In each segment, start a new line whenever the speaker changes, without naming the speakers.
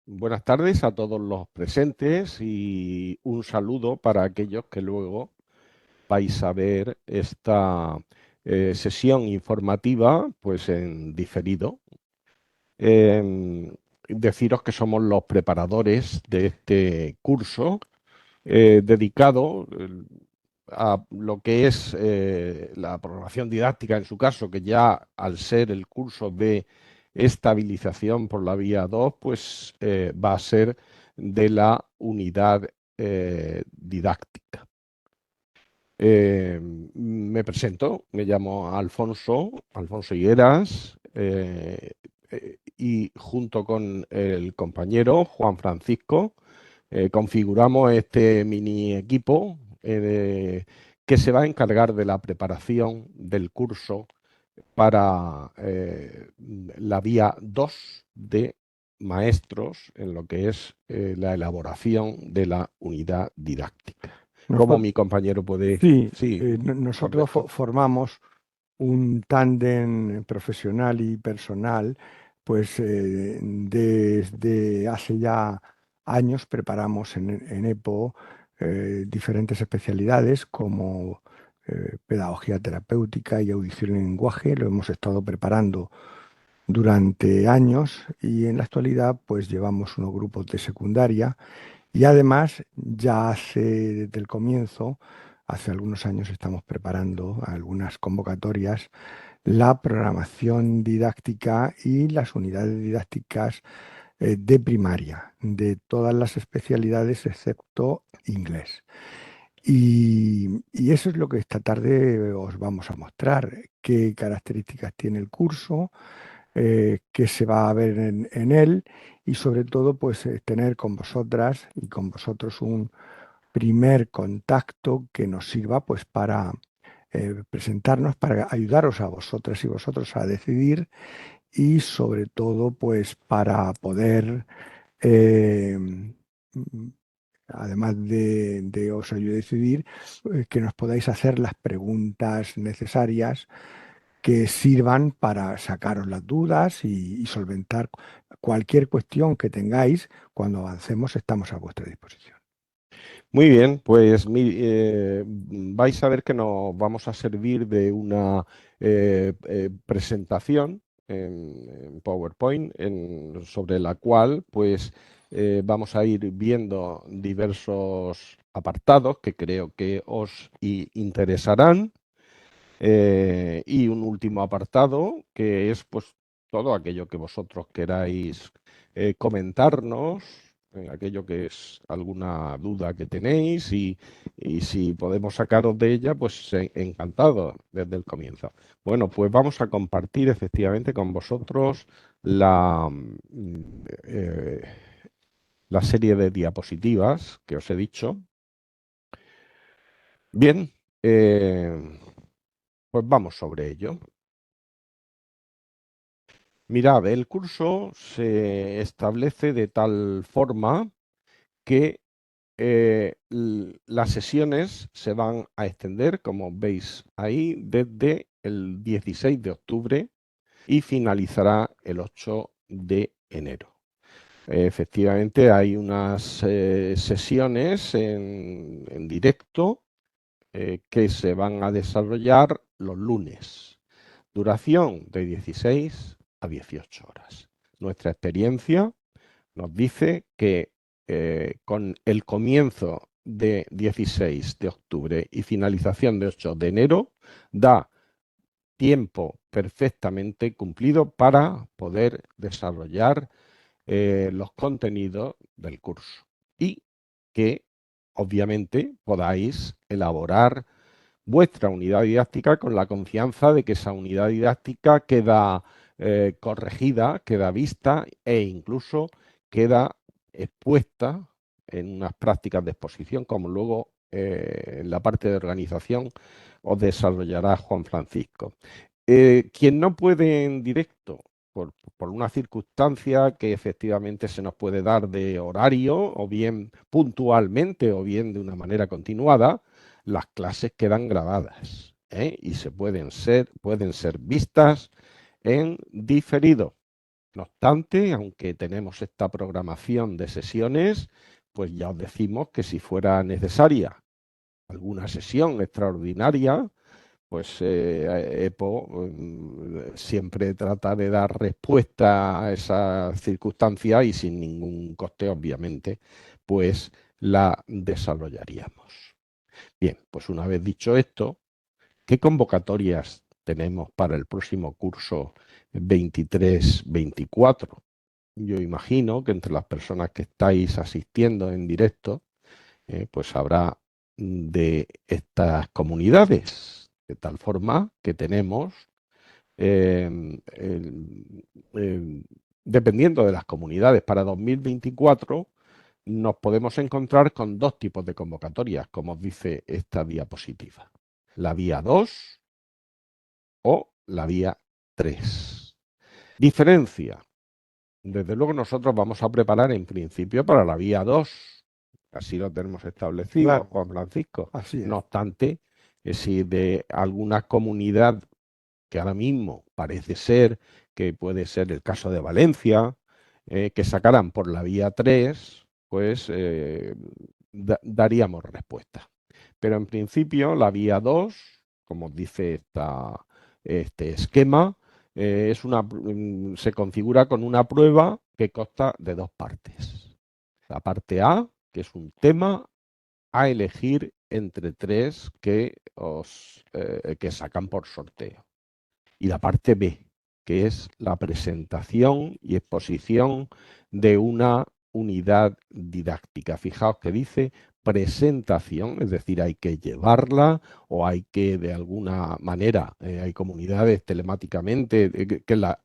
Buenas tardes a todos los presentes y un saludo para aquellos que luego vais a ver esta sesión informativa pues en diferido. Em, Deciros que somos los preparadores de este curso dedicado a lo que es la programación didáctica en su caso, que ya al ser el curso de estabilización por la vía 2 pues va a ser de la unidad didáctica. Me presento, me llamo Alfonso Higueras, y junto con el compañero Juan Francisco, configuramos este mini equipo que se va a encargar de la preparación del curso para la vía 2 de maestros en lo que es la elaboración de la unidad didáctica. Como
Noso-
mi compañero puede...
sí,
Sí,
nosotros
correcto.
formamos un tándem profesional y personal, pues desde hace ya años preparamos en EPO diferentes especialidades como pedagogía terapéutica y audición y lenguaje. Lo hemos estado preparando durante años y en la actualidad pues llevamos unos grupos de secundaria y además, ya desde el comienzo, hace algunos años estamos preparando algunas convocatorias, la programación didáctica y las unidades didácticas de primaria, de todas las especialidades excepto inglés. Y eso es lo que esta tarde os vamos a mostrar, qué características tiene el curso, qué se va a ver en él y sobre todo pues tener con vosotras y con vosotros un primer contacto que nos sirva pues para presentarnos, para ayudaros a vosotras y vosotros a decidir y sobre todo pues para poder, eh, mm, además de os ayudar a decidir, que nos podáis hacer las preguntas necesarias que sirvan para sacaros las dudas y solventar cualquier cuestión que tengáis. Cuando avancemos estamos a vuestra disposición.
Muy bien, pues vais a ver que nos vamos a servir de una presentación en PowerPoint sobre la cual pues vamos a ir viendo diversos apartados que creo que os interesarán, y un último apartado que es pues todo aquello que vosotros queráis comentarnos, aquello que es alguna duda que tenéis y si podemos sacaros de ella, pues encantado desde el comienzo. Bueno, pues vamos a compartir efectivamente con vosotros eh, la serie de diapositivas que os he dicho. Bien, pues vamos sobre ello. Mirad, el curso se establece de tal forma que las sesiones se van a extender, como veis ahí, desde el 16 de octubre y finalizará el 8 de enero. Efectivamente, hay unas sesiones en directo que se van a desarrollar los lunes. Duración de 16 a 18 horas. Nuestra experiencia nos dice que con el comienzo de 16 de octubre y finalización de 8 de enero da tiempo perfectamente cumplido para poder desarrollar los contenidos del curso y que obviamente podáis elaborar vuestra unidad didáctica con la confianza de que esa unidad didáctica queda corregida, queda vista e incluso queda expuesta en unas prácticas de exposición, como luego en la parte de organización os desarrollará Juan Francisco. Quien no puede en directo, por una circunstancia que efectivamente se nos puede dar de horario, o bien puntualmente, o bien de una manera continuada, las clases quedan grabadas, y pueden ser vistas en diferido. No obstante, aunque tenemos esta programación de sesiones, pues ya os decimos que si fuera necesaria alguna sesión extraordinaria, pues EPO siempre trata de dar respuesta a esas circunstancias y sin ningún coste, obviamente, pues la desarrollaríamos. Bien, pues una vez dicho esto, ¿qué convocatorias tenemos para el próximo curso 23-24? Yo imagino que entre las personas que estáis asistiendo en directo, pues habrá de estas comunidades, de tal forma que tenemos, dependiendo de las comunidades, para 2024 nos podemos encontrar con dos tipos de convocatorias, como os dice esta diapositiva. La vía 2 o la vía 3. Diferencia. Desde luego nosotros vamos a preparar en principio para la vía 2. Así lo tenemos establecido,
Claro,
Juan Francisco.
así es.
No obstante, si de alguna comunidad que ahora mismo parece ser que puede ser el caso de Valencia, que sacaran por la vía 3, pues daríamos respuesta. Pero en principio la vía 2, como dice este esquema, se configura con una prueba que consta de dos partes. La parte A, que es un tema a elegir entre tres que sacan por sorteo. Y la parte B, que es la presentación y exposición de una unidad didáctica. Fijaos que dice presentación, es decir, hay que llevarla o hay que de alguna manera, hay comunidades telemáticamente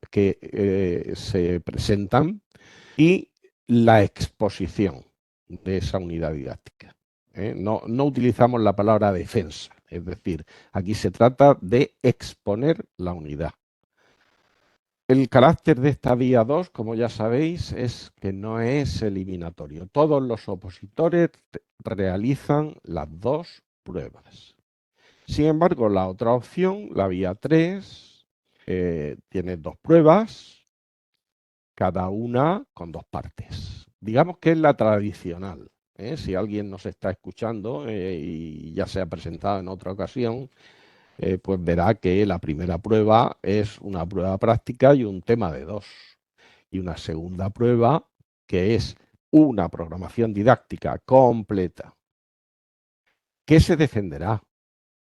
que se presentan, y la exposición de esa unidad didáctica. No utilizamos la palabra defensa, es decir, aquí se trata de exponer la unidad. El carácter de esta vía 2, como ya sabéis, es que no es eliminatorio. Todos los opositores realizan las dos pruebas. Sin embargo, la otra opción, la vía 3, tiene dos pruebas, cada una con dos partes. Digamos que es la tradicional. Si alguien nos está escuchando y ya se ha presentado en otra ocasión, pues verá que la primera prueba es una prueba práctica y un tema de dos. Y una segunda prueba que es una programación didáctica completa, que se defenderá.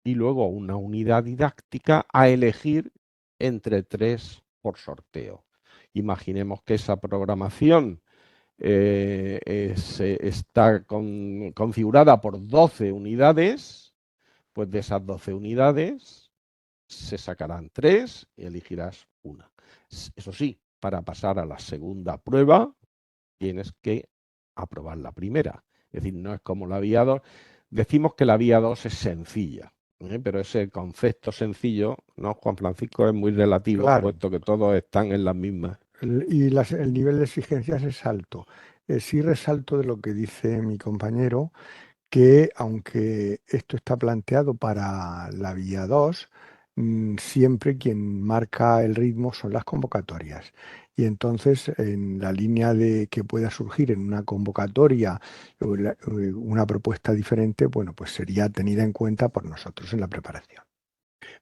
Y luego una unidad didáctica a elegir entre tres por sorteo. Imaginemos que esa programación está configurada por 12 unidades, pues de esas 12 unidades se sacarán tres y elegirás una. Eso sí, para pasar a la segunda prueba tienes que aprobar la primera. Es decir, no es como la vía 2. Decimos que la vía 2 es sencilla, pero ese concepto sencillo, ¿no, Juan Francisco? Es muy relativo,
Claro.
puesto que todos están en las mismas.
El nivel de exigencias es alto. Sí resalto de lo que dice mi compañero, que aunque esto está planteado para la vía 2, siempre quien marca el ritmo son las convocatorias. Y entonces, en la línea de que pueda surgir en una convocatoria una propuesta diferente, bueno, pues sería tenida en cuenta por nosotros en la preparación.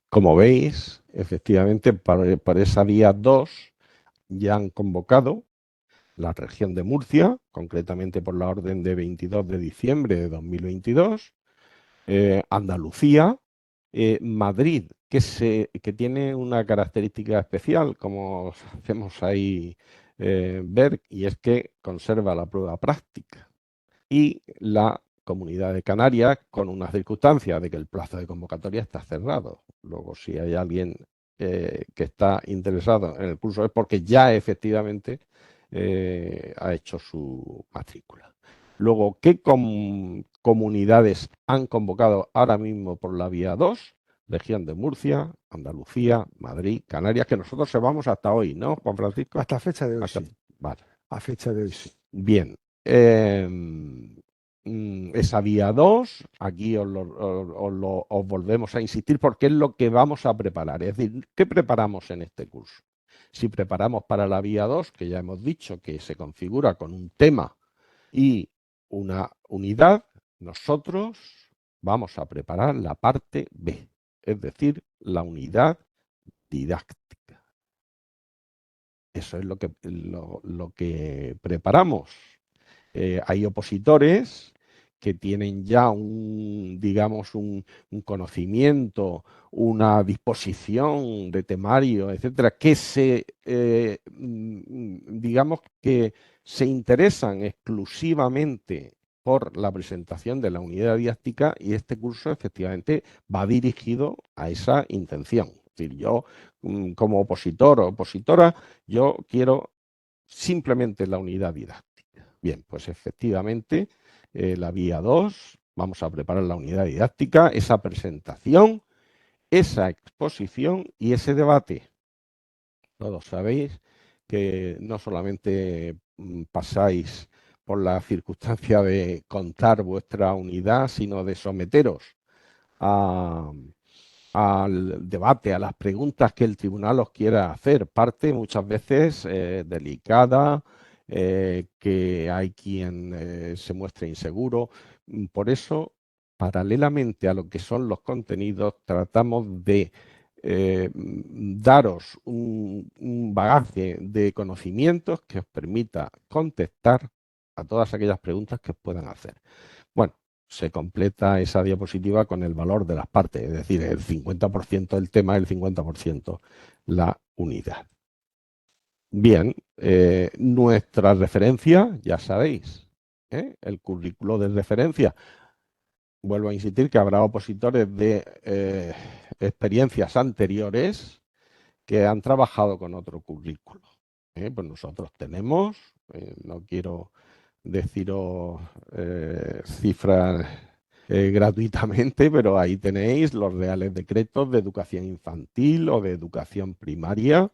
Como veis, efectivamente, para esa vía 2 ya han convocado la región de Murcia, concretamente por la orden de 22 de diciembre de 2022, Andalucía, Madrid, que tiene una característica especial, como hacemos ahí ver, y es que conserva la prueba práctica. Y la Comunidad de Canarias, con una circunstancia de que el plazo de convocatoria está cerrado. Luego, si hay alguien que está interesado en el curso, es porque ya efectivamente ha hecho su matrícula. Luego, ¿qué comunidades han convocado ahora mismo por la vía 2? Región de Murcia, Andalucía, Madrid, Canarias, que nosotros se vamos hasta hoy, ¿no, Juan Francisco?
Hasta fecha de hoy,
Hasta,
sí.
vale.
A fecha de hoy, sí.
Bien. Esa vía 2, aquí os volvemos a insistir porque es lo que vamos a preparar. Es decir, ¿qué preparamos en este curso? Si preparamos para la vía 2, que ya hemos dicho que se configura con un tema y una unidad, nosotros vamos a preparar la parte B, es decir, la unidad didáctica. Eso es lo que preparamos. Hay opositores que tienen ya digamos, un conocimiento, una disposición de temario, etcétera, que digamos que se interesan exclusivamente por la presentación de la unidad didáctica, y este curso efectivamente va dirigido a esa intención. Es decir, yo como opositor o opositora, yo quiero simplemente la unidad didáctica. Bien, pues efectivamente, la vía 2, vamos a preparar la unidad didáctica, esa presentación, esa exposición y ese debate. Todos sabéis que no solamente pasáis por la circunstancia de contar vuestra unidad, sino de someteros a, al debate, a las preguntas que el tribunal os quiera hacer, parte muchas veces delicada, que hay quien se muestre inseguro. Por eso, paralelamente a lo que son los contenidos, tratamos de daros un bagaje de conocimientos que os permita contestar a todas aquellas preguntas que os puedan hacer. Bueno, se completa esa diapositiva con el valor de las partes, es decir, el 50% del tema, el 50% la unidad. Bien, nuestra referencia, ya sabéis, el currículo de referencia. Vuelvo a insistir que habrá opositores de experiencias anteriores que han trabajado con otro currículo. Pues nosotros tenemos, no quiero deciros cifras gratuitamente, pero ahí tenéis los reales decretos de educación infantil o de educación primaria,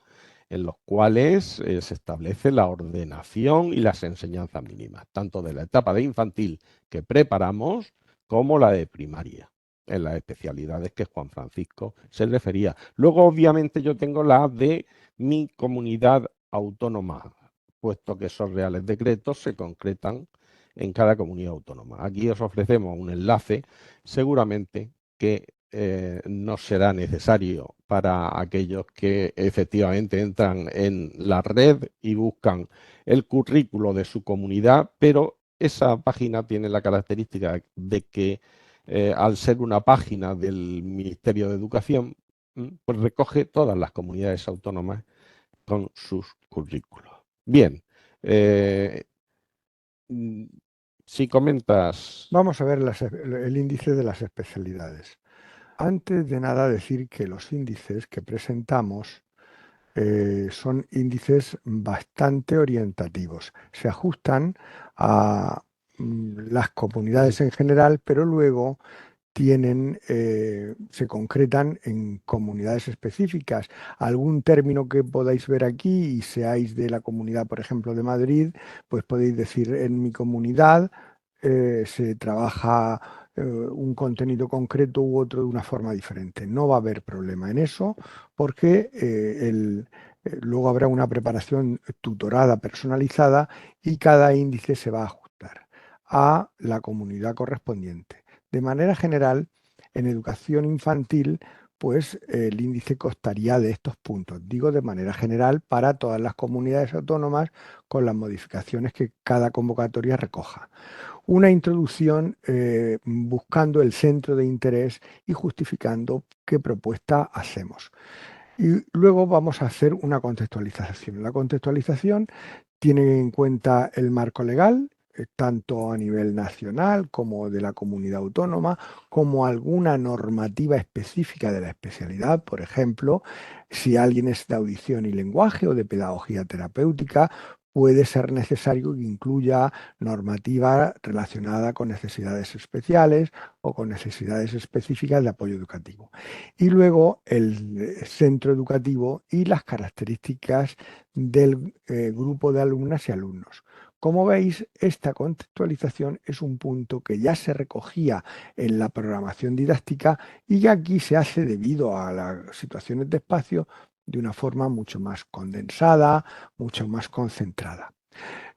en los cuales se establece la ordenación y las enseñanzas mínimas, tanto de la etapa de infantil que preparamos como la de primaria, en las especialidades que Juan Francisco se refería. Luego, obviamente, yo tengo la de mi comunidad autónoma, puesto que esos reales decretos se concretan en cada comunidad autónoma. Aquí os ofrecemos un enlace, seguramente que no será necesario para aquellos que efectivamente entran en la red y buscan el currículo de su comunidad, pero esa página tiene la característica de que al ser una página del Ministerio de Educación, pues recoge todas las comunidades autónomas con sus currículos. Bien, si comentas.
Vamos a ver el índice de las especialidades. Antes de nada decir que los índices que presentamos son índices bastante orientativos. Se ajustan a las comunidades en general, pero luego se concretan en comunidades específicas. Algún término que podáis ver aquí y seáis de la comunidad, por ejemplo, de Madrid, pues podéis decir, en mi comunidad se trabaja un contenido concreto u otro de una forma diferente. No va a haber problema en eso porque luego habrá una preparación tutorada, personalizada, y cada índice se va a ajustar a la comunidad correspondiente. De manera general, en educación infantil, pues el índice constaría de estos puntos. Digo de manera general para todas las comunidades autónomas con las modificaciones que cada convocatoria recoja. Una introducción buscando el centro de interés y justificando qué propuesta hacemos. Y luego vamos a hacer una contextualización. La contextualización tiene en cuenta el marco legal, tanto a nivel nacional como de la comunidad autónoma, como alguna normativa específica de la especialidad. Por ejemplo, si alguien es de audición y lenguaje o de pedagogía terapéutica, puede ser necesario que incluya normativa relacionada con necesidades especiales o con necesidades específicas de apoyo educativo. Y luego el centro educativo y las características del grupo de alumnas y alumnos. Como veis, esta contextualización es un punto que ya se recogía en la programación didáctica y que aquí se hace debido a las situaciones de espacio, de una forma mucho más condensada, mucho más concentrada.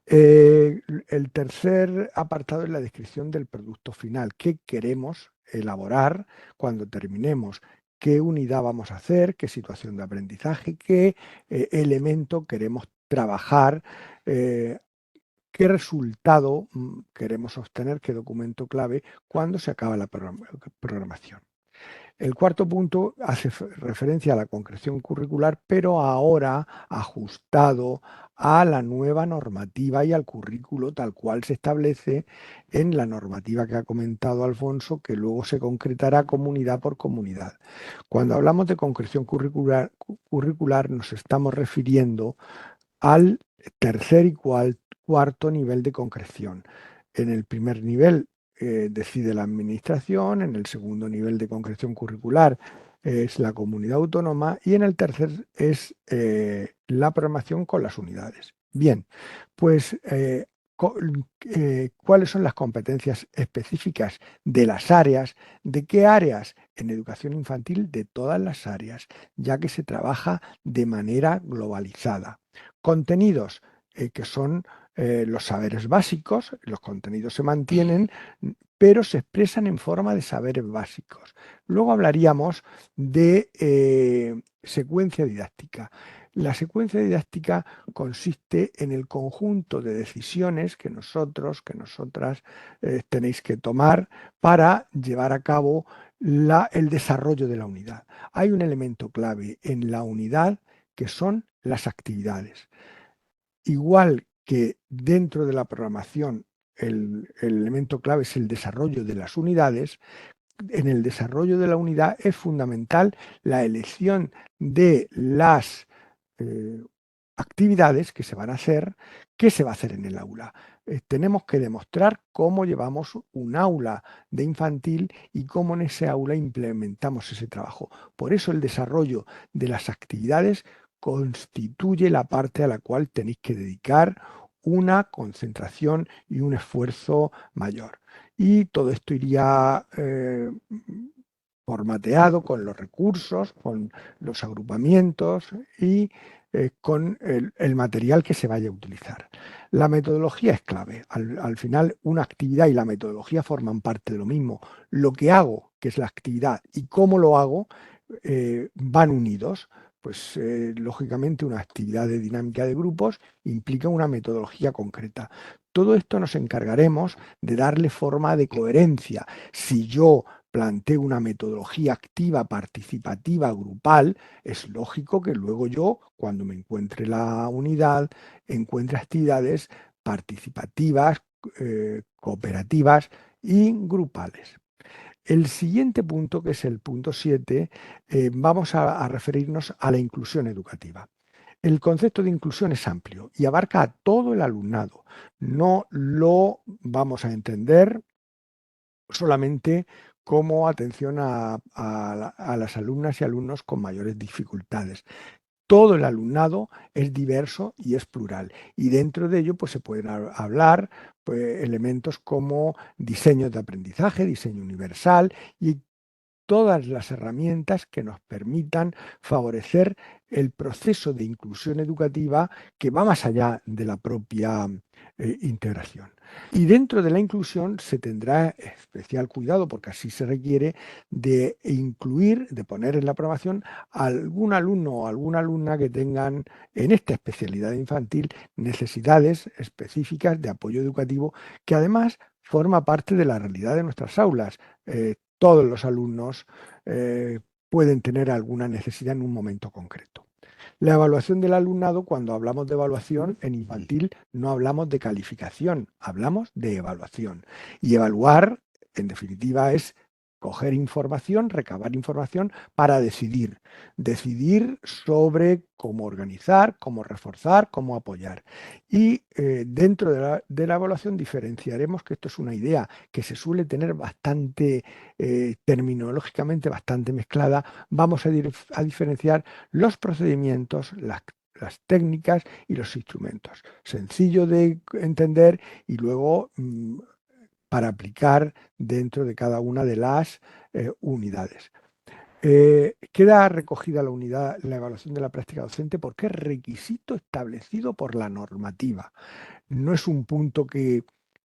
El tercer apartado es la descripción del producto final. ¿Qué queremos elaborar cuando terminemos? ¿Qué unidad vamos a hacer? ¿Qué situación de aprendizaje? ¿Qué elemento queremos trabajar? ¿Qué resultado queremos obtener? ¿Qué documento clave cuando se acaba la programación? El cuarto punto hace referencia a la concreción curricular, pero ahora ajustado a la nueva normativa y al currículo tal cual se establece en la normativa que ha comentado Alfonso, que luego se concretará comunidad por comunidad. Cuando hablamos de concreción curricular nos estamos refiriendo al tercer y cuarto nivel de concreción. En el primer nivel decide la administración, en el segundo nivel de concreción curricular es la comunidad autónoma y en el tercer es la programación con las unidades. Bien, pues ¿cuáles son las competencias específicas de las áreas? ¿De qué áreas? En educación infantil, de todas las áreas, ya que se trabaja de manera globalizada. Contenidos, que son los saberes básicos, los contenidos se mantienen, pero se expresan en forma de saberes básicos. Luego hablaríamos de secuencia didáctica. La secuencia didáctica consiste en el conjunto de decisiones que nosotros, que nosotras tenéis que tomar para llevar a cabo el desarrollo de la unidad. Hay un elemento clave en la unidad que son las actividades. Igual que dentro de la programación el elemento clave es el desarrollo de las unidades, en el desarrollo de la unidad es fundamental la elección de las eh, actividades que se van a hacer, qué se va a hacer en el aula. Tenemos que demostrar cómo llevamos un aula de infantil y cómo en ese aula implementamos ese trabajo. Por eso el desarrollo de las actividades constituye la parte a la cual tenéis que dedicar una concentración y un esfuerzo mayor. Y todo esto iría formateado con los recursos, con los agrupamientos y con el material que se vaya a utilizar. La metodología es clave. Al final, una actividad y la metodología forman parte de lo mismo. Lo que hago, que es la actividad, y cómo lo hago, van unidos. Pues lógicamente una actividad de dinámica de grupos implica una metodología concreta. Todo esto nos encargaremos de darle forma de coherencia. Si yo planteo una metodología activa, participativa, grupal, es lógico que luego yo, cuando me encuentre la unidad, encuentre actividades participativas, cooperativas y grupales. El siguiente punto, que es el punto 7, vamos a referirnos a la inclusión educativa. El concepto de inclusión es amplio y abarca a todo el alumnado. No lo vamos a entender solamente como atención a las alumnas y alumnos con mayores dificultades. Todo el alumnado es diverso y es plural. Y dentro de ello pues, se pueden hablar pues, elementos como diseño de aprendizaje, diseño universal y todas las herramientas que nos permitan favorecer el proceso de inclusión educativa que va más allá de la propia integración. Y dentro de la inclusión se tendrá especial cuidado, porque así se requiere, de incluir, de poner en la programación algún alumno o alguna alumna que tengan en esta especialidad infantil necesidades específicas de apoyo educativo, que además forma parte de la realidad de nuestras aulas. Todos los alumnos pueden tener alguna necesidad en un momento concreto. La evaluación del alumnado, cuando hablamos de evaluación en infantil, no hablamos de calificación, hablamos de evaluación. Y evaluar, en definitiva, es coger información, recabar información para decidir. Decidir sobre cómo organizar, cómo reforzar, cómo apoyar. Y dentro de la evaluación diferenciaremos que esto es una idea que se suele tener bastante, terminológicamente bastante mezclada. Vamos a diferenciar los procedimientos, las técnicas y los instrumentos. Sencillo de entender y luego para aplicar dentro de cada una de las unidades. Queda recogida la unidad, la evaluación de la práctica docente porque es requisito establecido por la normativa. No es un punto que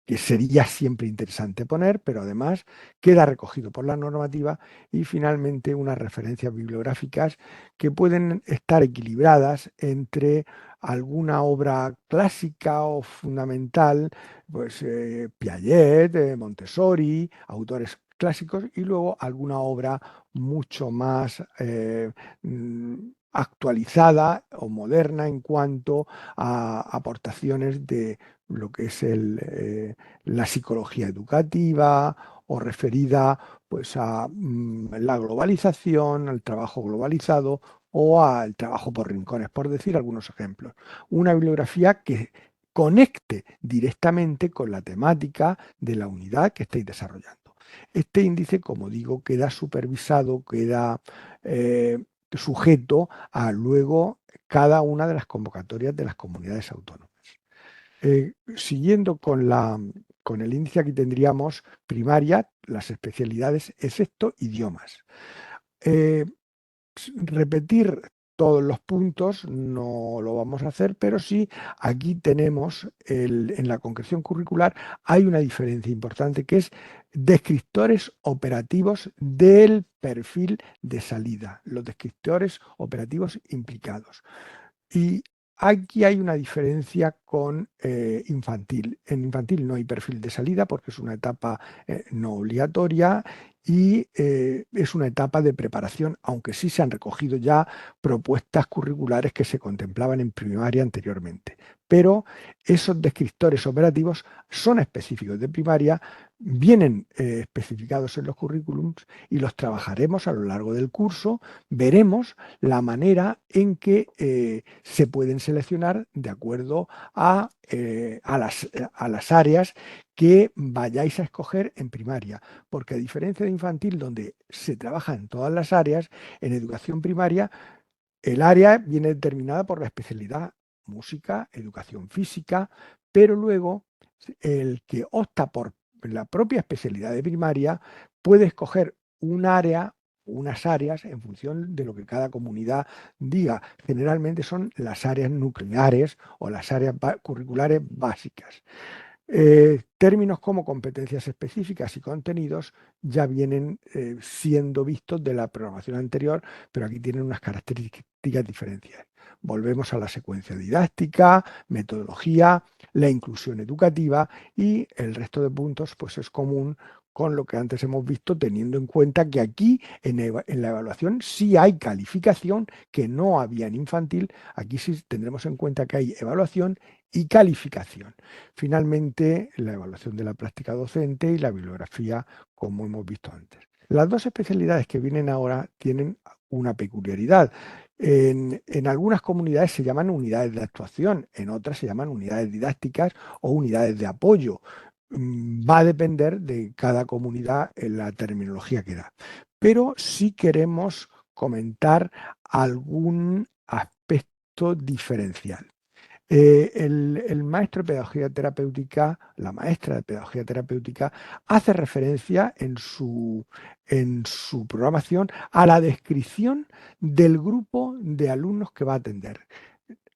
sería siempre interesante poner, pero además queda recogido por la normativa y finalmente unas referencias bibliográficas que pueden estar equilibradas entre alguna obra clásica o fundamental, pues Piaget, Montessori, autores clásicos, y luego alguna obra mucho más actualizada o moderna en cuanto a aportaciones de lo que es la psicología educativa o referida pues a la globalización, al trabajo globalizado o al trabajo por rincones, por decir algunos ejemplos. Una bibliografía que conecte directamente con la temática de la unidad que estáis desarrollando. Este índice, como digo, queda supervisado, queda sujeto a luego cada una de las convocatorias de las comunidades autónomas. Siguiendo con el índice, aquí tendríamos primaria, las especialidades, excepto idiomas. Eh, Repetir todos los puntos no lo vamos a hacer, pero sí aquí tenemos en la concreción curricular hay una diferencia importante que es descriptores operativos del perfil de salida, los descriptores operativos implicados. Y aquí hay una diferencia con infantil. En infantil no hay perfil de salida porque es una etapa no obligatoria y es una etapa de preparación, aunque sí se han recogido ya propuestas curriculares que se contemplaban en primaria anteriormente. Pero esos descriptores operativos son específicos de primaria, vienen especificados en los currículums y los trabajaremos a lo largo del curso. Veremos la manera en que se pueden seleccionar de acuerdo a las áreas que vayáis a escoger en primaria, porque a diferencia de infantil, donde se trabaja en todas las áreas, en educación primaria, el área viene determinada por la especialidad música, educación física, pero luego el que opta por la propia especialidad de primaria puede escoger un área, unas áreas en función de lo que cada comunidad diga. Generalmente son las áreas nucleares o las áreas curriculares básicas. Términos como competencias específicas y contenidos ya vienen siendo vistos de la programación anterior, pero aquí tienen unas características diferenciales. Volvemos a la secuencia didáctica, metodología, la inclusión educativa y el resto de puntos pues es común con lo que antes hemos visto, teniendo en cuenta que aquí en la evaluación sí hay calificación que no había en infantil. Aquí sí tendremos en cuenta que hay evaluación y calificación. Finalmente, la evaluación de la práctica docente y la bibliografía, como hemos visto antes. Las dos especialidades que vienen ahora tienen una peculiaridad. En algunas comunidades se llaman unidades de actuación, en otras se llaman unidades didácticas o unidades de apoyo. Va a depender de cada comunidad en la terminología que da. Pero sí queremos comentar algún aspecto diferencial. El maestro de pedagogía terapéutica, la maestra de pedagogía terapéutica, hace referencia en su programación a la descripción del grupo de alumnos que va a atender.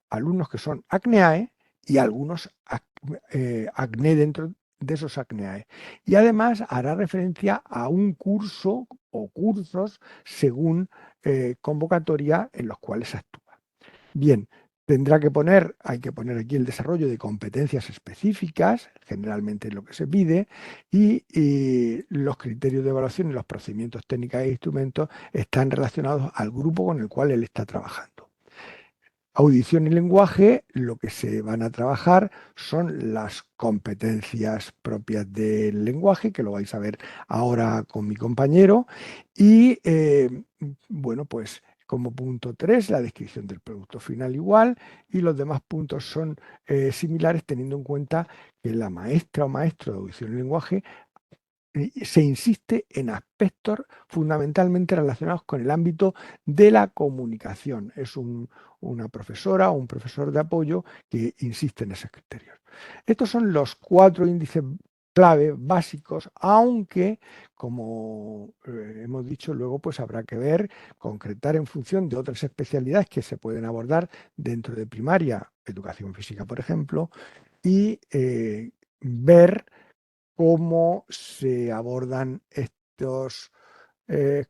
Alumnos que son acneae y algunos acné dentro de esos acneae. Y además hará referencia a un curso o cursos según convocatoria en los cuales actúa. Bien, hay que poner aquí el desarrollo de competencias específicas, generalmente es lo que se pide, y los criterios de evaluación y los procedimientos técnicos e instrumentos están relacionados al grupo con el cual él está trabajando. Audición y lenguaje, lo que se van a trabajar son las competencias propias del lenguaje, que lo vais a ver ahora con mi compañero, y bueno, pues como punto 3, la descripción del producto final igual, y los demás puntos son similares teniendo en cuenta que la maestra o maestro de audición y lenguaje se insiste en aspectos fundamentalmente relacionados con el ámbito de la comunicación. Es una profesora o un profesor de apoyo que insiste en esos criterios. Estos son los 4 índices clave, básicos, aunque, como hemos dicho, luego pues habrá que ver, concretar en función de otras especialidades que se pueden abordar dentro de primaria, educación física, por ejemplo, y ver cómo se abordan estos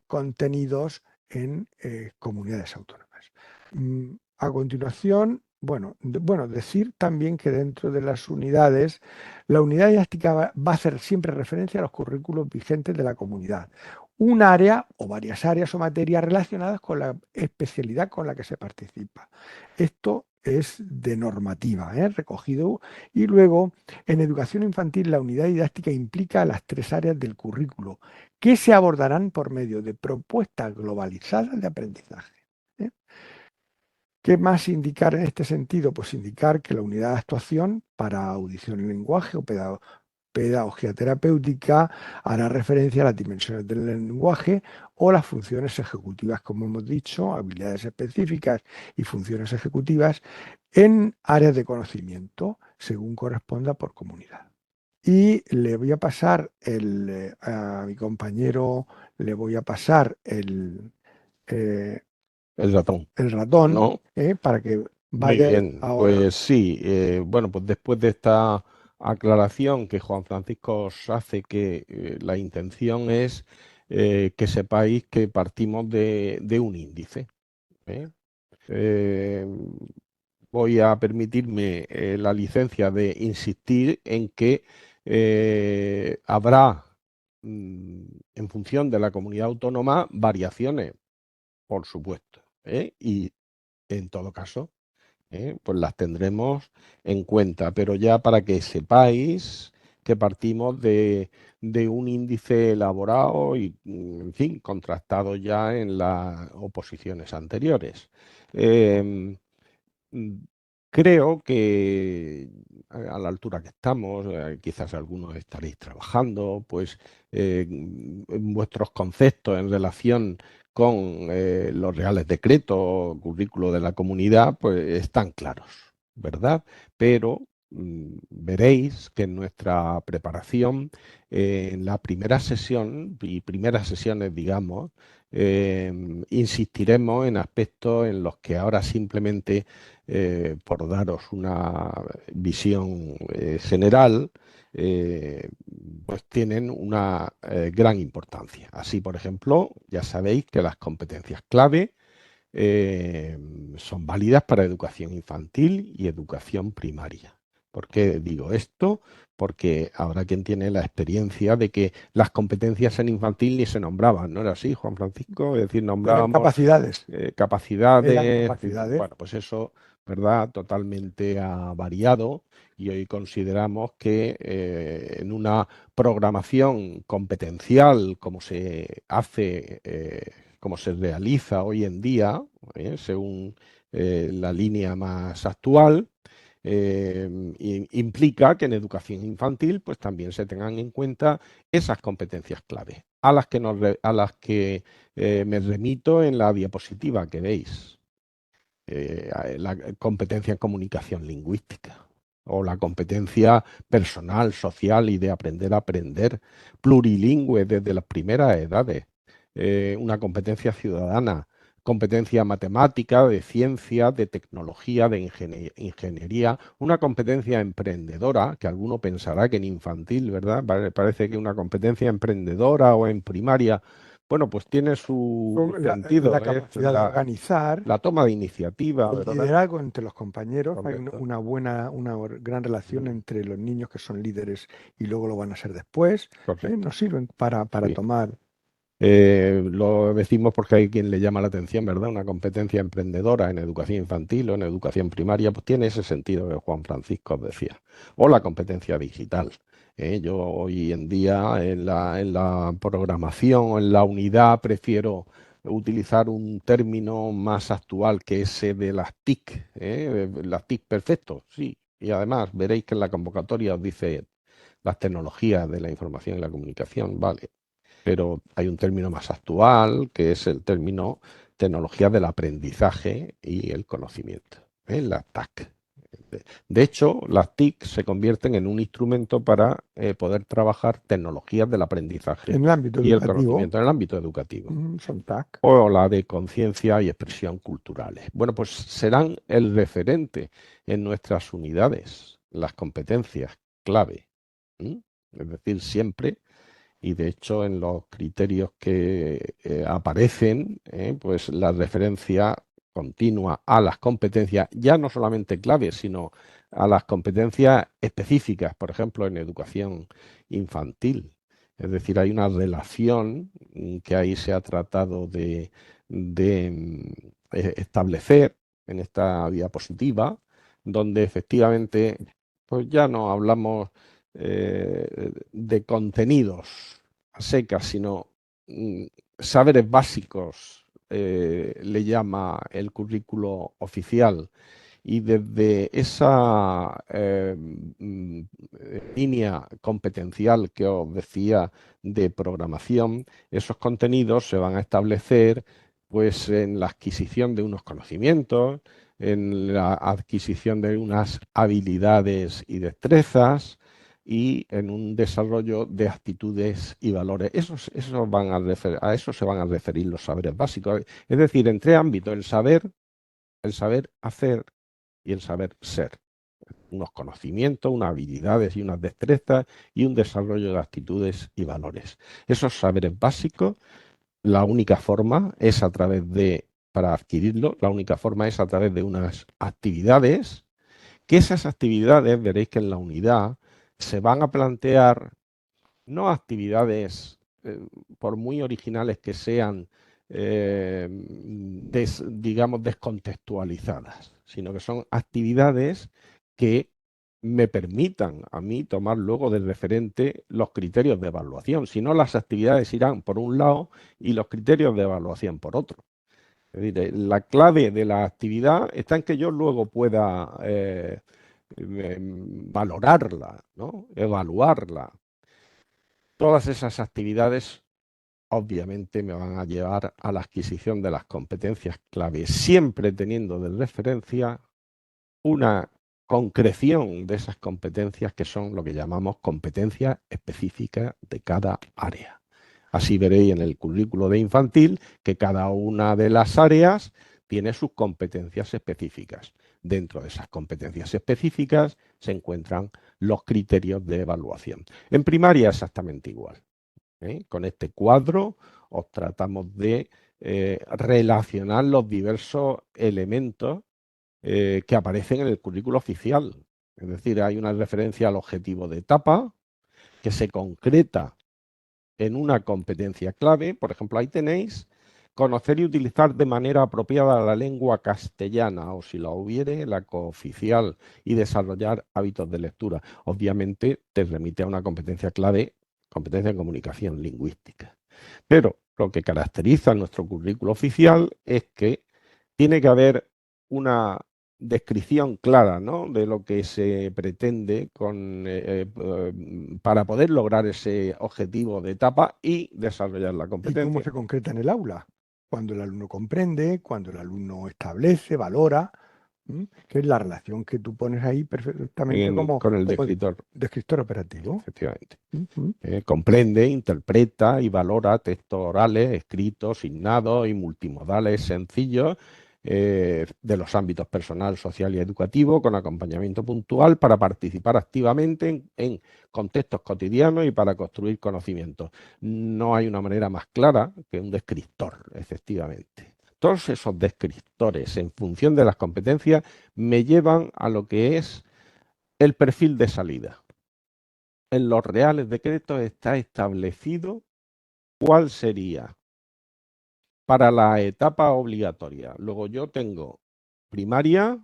contenidos en comunidades autónomas. A continuación, bueno, decir también que dentro de las unidades, la unidad didáctica va a hacer siempre referencia a los currículos vigentes de la comunidad. Un área o varias áreas o materias relacionadas con la especialidad con la que se participa. Esto es de normativa, recogido. Y luego, en educación infantil, la unidad didáctica implica las tres áreas del currículo que se abordarán por medio de propuestas globalizadas de aprendizaje. ¿eh? ¿Qué más indicar en este sentido? Pues indicar que la unidad de actuación para audición y lenguaje o pedagogía terapéutica hará referencia a las dimensiones del lenguaje o las funciones ejecutivas, como hemos dicho, habilidades específicas y funciones ejecutivas en áreas de conocimiento, según corresponda por comunidad. Y le voy a pasar a mi compañero, le voy a pasar eh,
El ratón,
el ratón
¿no?
para que
Muy
vaya
bien,
ahora.
pues sí, bueno, pues después de esta aclaración que Juan Francisco os hace, que la intención es que sepáis que partimos de un índice. ¿Eh? Eh, Voy a permitirme la licencia de insistir en que habrá, en función de la comunidad autónoma, variaciones, por supuesto, y en todo caso pues las tendremos en cuenta, pero ya para que sepáis que partimos de un índice elaborado y, en fin, contrastado ya en las oposiciones anteriores. Eh, mm, Creo que a la altura que estamos, quizás algunos estaréis trabajando, pues vuestros conceptos en relación con los reales decretos o currículo de la comunidad, pues están claros, ¿verdad? Pero veréis que en nuestra preparación, en la primera sesión y primeras sesiones, digamos, insistiremos en aspectos en los que ahora simplemente por daros una visión general, eh, pues tienen una gran importancia. Así, por ejemplo, ya sabéis que las competencias clave eh, son válidas para educación infantil y educación primaria. ¿Por qué digo esto? Porque habrá quien tiene la experiencia de que las competencias en infantil ni se nombraban, ¿no era así, Juan Francisco? Es decir,
Eran
nombrábamos
capacidades, eran
capacidades,
capacidades.
bueno, pues eso, ¿verdad? Totalmente ha variado y hoy consideramos que en una programación competencial como se hace, como se realiza hoy en día, según la línea más actual, implica que en educación infantil pues también se tengan en cuenta esas competencias clave a las que, a las que me remito en la diapositiva que veis. La competencia en comunicación lingüística o la competencia personal, social y de aprender a aprender, plurilingüe desde las primeras edades, una competencia ciudadana, competencia matemática, de ciencia, de tecnología, de ingeniería, una competencia emprendedora, que alguno pensará que en infantil, ¿verdad? Parece que una competencia emprendedora o en primaria, bueno, pues tiene su
Son la
sentido, es
capacidad de organizar
la toma de iniciativa,
el
¿verdad?
liderazgo entre los compañeros. Hay
Correcto.
gran relación entre los niños que son líderes y luego lo van a ser después.
Correcto.
Nos sirven para
Sí.
tomar.
Lo decimos porque hay quien le llama la atención, ¿verdad? Una competencia emprendedora en educación infantil o en educación primaria, pues tiene ese sentido que Juan Francisco os decía. O la competencia digital. Yo hoy en día en la programación o en la unidad prefiero utilizar un término más actual que ese de las TIC, las TIC perfecto, sí. Y además veréis que en la convocatoria os dice las tecnologías de la información y la comunicación, vale, pero hay un término más actual, que es el término tecnología del aprendizaje y el conocimiento, la TAC. De hecho, las TIC se convierten en un instrumento para poder trabajar tecnologías del aprendizaje
En el ámbito
y el
educativo,
conocimiento en el ámbito educativo,
son TAC.
o la de conciencia y expresión culturales. Bueno, pues serán el referente en nuestras unidades, las competencias clave. ¿M? Es decir, siempre, y de hecho en los criterios que aparecen, pues la referencia continua a las competencias, ya no solamente claves, sino a las competencias específicas, por ejemplo, en educación infantil. Es decir, hay una relación que ahí se ha tratado de establecer en esta diapositiva, donde efectivamente pues ya no hablamos de contenidos a secas, sino saberes básicos, le llama el currículo oficial. Y desde esa línea competencial que os decía de programación, esos contenidos se van a establecer pues en la adquisición de unos conocimientos, en la adquisición de unas habilidades y destrezas y en un desarrollo de actitudes y valores. A eso se van a referir los saberes básicos. Es decir, en tres ámbitos, el saber hacer y el saber ser. Unos conocimientos, unas habilidades y unas destrezas y un desarrollo de actitudes y valores. Esos saberes básicos, la única forma es a través para adquirirlo, la única forma es a través de unas actividades, que esas actividades, veréis que en la unidad se van a plantear no actividades, por muy originales que sean, digamos, descontextualizadas, sino que son actividades que me permitan a mí tomar luego de referente los criterios de evaluación. Si no, las actividades irán por un lado y los criterios de evaluación por otro. Es decir, la clave de la actividad está en que yo luego pueda valorarla, ¿no? Evaluarla. Todas esas actividades obviamente me van a llevar a la adquisición de las competencias clave, siempre teniendo de referencia una concreción de esas competencias que son lo que llamamos competencias específicas de cada área. Así veréis en el currículo de infantil que cada una de las áreas tiene sus competencias específicas. Dentro de esas competencias específicas se encuentran los criterios de evaluación. En primaria exactamente igual. Con este cuadro os tratamos de relacionar los diversos elementos que aparecen en el currículo oficial. Es decir, hay una referencia al objetivo de etapa que se concreta en una competencia clave. Por ejemplo, ahí tenéis conocer y utilizar de manera apropiada la lengua castellana, o si la hubiere, la cooficial, y desarrollar hábitos de lectura. Obviamente te remite a una competencia clave, competencia en comunicación lingüística. Pero lo que caracteriza nuestro currículo oficial es que tiene que haber una descripción clara, ¿no?, de lo que se pretende para poder lograr ese objetivo de etapa y desarrollar la
¿Y cómo
competencia.
se concreta en el aula? Cuando el alumno comprende, cuando el alumno establece, valora, que es la relación que tú pones ahí perfectamente
Con el
como
descriptor,
descriptor operativo.
efectivamente.
Ujú.
Comprende, interpreta y valora textos orales, escritos, signados y multimodales sencillos de los ámbitos personal, social y educativo, con acompañamiento puntual para participar activamente en contextos cotidianos y para construir conocimientos. No hay una manera más clara que un descriptor, efectivamente. Todos esos descriptores, en función de las competencias, me llevan a lo que es el perfil de salida. En los reales decretos está establecido cuál sería para la etapa obligatoria. Luego yo tengo primaria